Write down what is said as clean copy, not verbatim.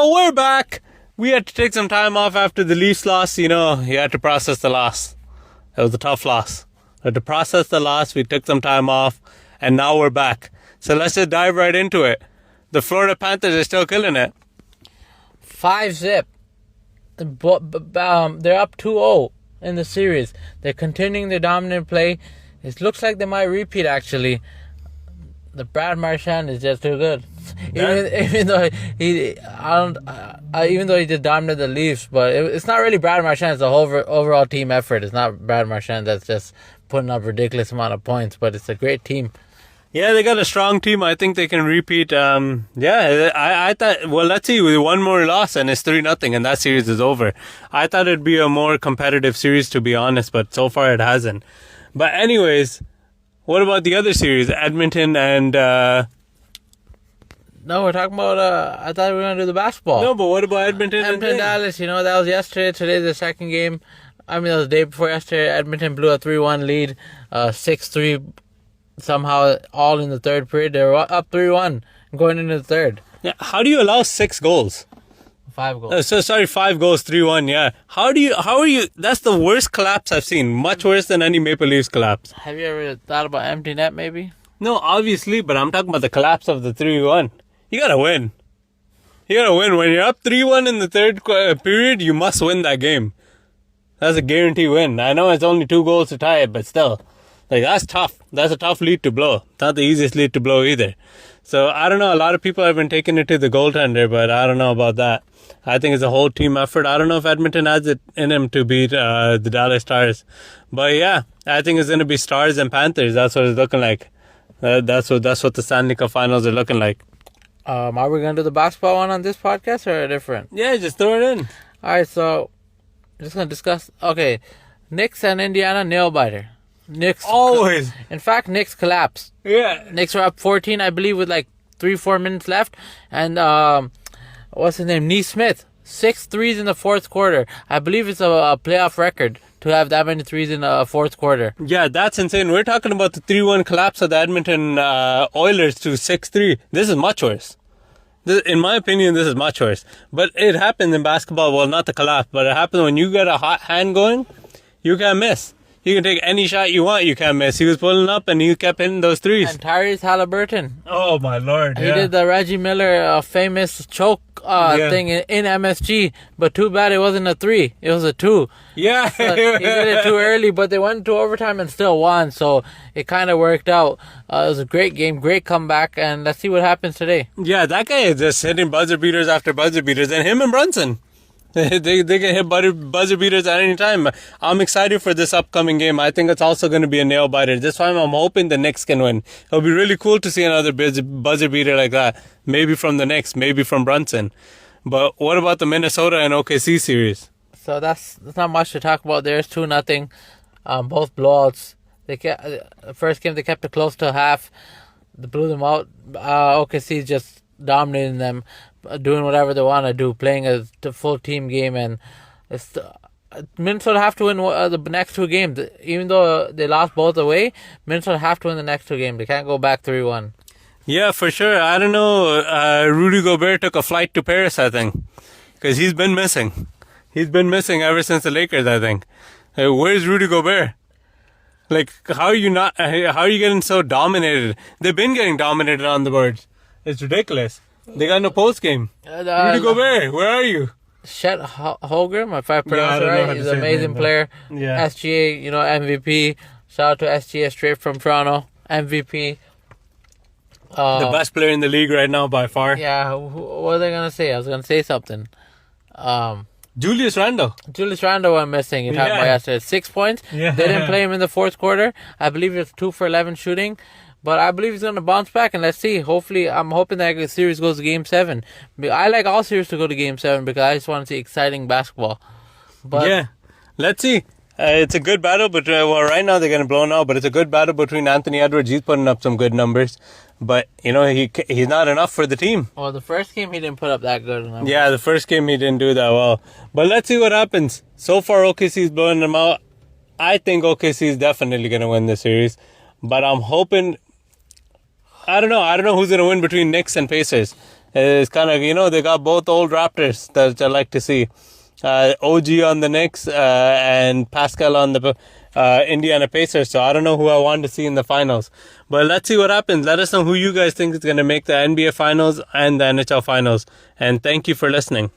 now we're back. We had to take some time off after the Leafs loss. You had to process the loss. It was a tough loss. We had to process the loss. We took some time off, and now we're back. So let's just dive right into it. The Florida Panthers are still killing it. 5-0. They're up 2-0 in the series. They're continuing their dominant play. It looks like they might repeat, actually. The Brad Marchand is just too good. Even though he just dominated the Leafs, but it's not really Brad Marchand. It's the whole overall team effort. It's not Brad Marchand that's just putting up ridiculous amount of points, but it's a great team. Yeah, they got a strong team. I think they can repeat. I thought, well, let's see, with one more loss and it's 3-0 and that series is over. I thought it'd be a more competitive series, to be honest, but so far it hasn't. But anyways, what about the other series, Edmonton and... No, we're talking about, I thought we were going to do the basketball. No, but what about Edmonton and Dallas? That was yesterday. Today's the second game. That was the day before yesterday. Edmonton blew a 3-1 lead, 6-3 somehow, all in the third period. They were up 3-1 going into the third. Yeah, how do you allow 6 goals? 5 goals. 5 goals, 3-1, yeah. How are you, that's the worst collapse I've seen. Much worse than any Maple Leafs collapse. Have you ever thought about empty net, maybe? No, obviously, but I'm talking about the collapse of the 3-1. You gotta win. When you're up 3-1 in the third period, you must win that game. That's a guarantee win. I know it's only 2 goals to tie it, but still. That's tough. That's a tough lead to blow. Not the easiest lead to blow either. So, I don't know. A lot of people have been taking it to the goaltender, but I don't know about that. I think it's a whole team effort. I don't know if Edmonton has it in him to beat the Dallas Stars. But yeah, I think it's going to be Stars and Panthers. That's what it's looking like. That's what the Stanley Cup Finals are looking like. Are we going to do the basketball one on this podcast or a different? Yeah, just throw it in. Alright, so just going to discuss. Okay, Knicks and Indiana nail biter. Knicks always. In fact, Knicks collapsed. Yeah. Knicks were up 14, I believe, with 3-4 minutes left. And what's his name? Neesmith, 6 threes in the fourth quarter. I believe it's a playoff record to have that many threes in the fourth quarter. Yeah, that's insane. We're talking about the 3-1 collapse of the Edmonton Oilers to 6-3. This is much worse. In my opinion, this is much worse. But it happens in basketball. Well, not the collapse, but it happens when you get a hot hand going, you can't miss. You can take any shot you want, you can't miss. He was pulling up and he kept hitting those threes. And Tyrese Halliburton. Oh, my Lord. He did the Reggie Miller famous choke thing in MSG, but too bad it wasn't a 3. It was a 2. Yeah. So he did it too early, but they went to overtime and still won, so it kind of worked out. It was a great game, great comeback, and let's see what happens today. Yeah, that guy is just hitting buzzer beaters after buzzer beaters, and him and Brunson. They can hit buzzer beaters at any time. I'm excited for this upcoming game. I think it's also going to be a nail biter. This time I'm hoping the Knicks can win. It'll be really cool to see another buzzer beater like that. Maybe from the Knicks, maybe from Brunson. But what about the Minnesota and OKC series? So that's not much to talk about. There's 2-0. Both blowouts. First game they kept it close to half. They blew them out. OKC just dominating them, doing whatever they want to do, playing a full team game, and Minnesota have to win the next 2 games. Even though they lost both away, Minnesota have to win the next 2 games. They can't go back 3-1. Yeah, for sure. I don't know. Rudy Gobert took a flight to Paris, I think, because he's been missing. He's been missing ever since the Lakers, I think. Where's Rudy Gobert? How are you getting so dominated? They've been getting dominated on the boards. It's ridiculous. They got no post game. Rudy Gobert, where are you? Chet Holmgren, if I pronounce it right, he's an amazing player. Yeah. SGA, MVP. Shout out to SGA straight from Toronto. MVP. The best player in the league right now by far. Yeah, what are they going to say? I was going to say something. Julius Randle went missing. You talked about yesterday. 6 points. Yeah. They didn't play him in the fourth quarter. I believe it's 2 for 11 shooting. But I believe he's going to bounce back, and let's see. Hopefully, I'm hoping that the series goes to Game 7. I like all series to go to Game 7 because I just want to see exciting basketball. But yeah, let's see. It's a good battle, but right now they're going to blow now, but it's a good battle between Anthony Edwards. He's putting up some good numbers, but, he's not enough for the team. Well, the first game he didn't put up that good numbers. Yeah, the first game he didn't do that well. But let's see what happens. So far, OKC's blowing them out. I think OKC is definitely going to win this series, but I'm hoping... I don't know who's going to win between Knicks and Pacers. It's kind of, they got both old Raptors that I like to see. OG on the Knicks and Pascal on the Indiana Pacers. So I don't know who I want to see in the finals. But let's see what happens. Let us know who you guys think is going to make the NBA finals and the NHL finals. And thank you for listening.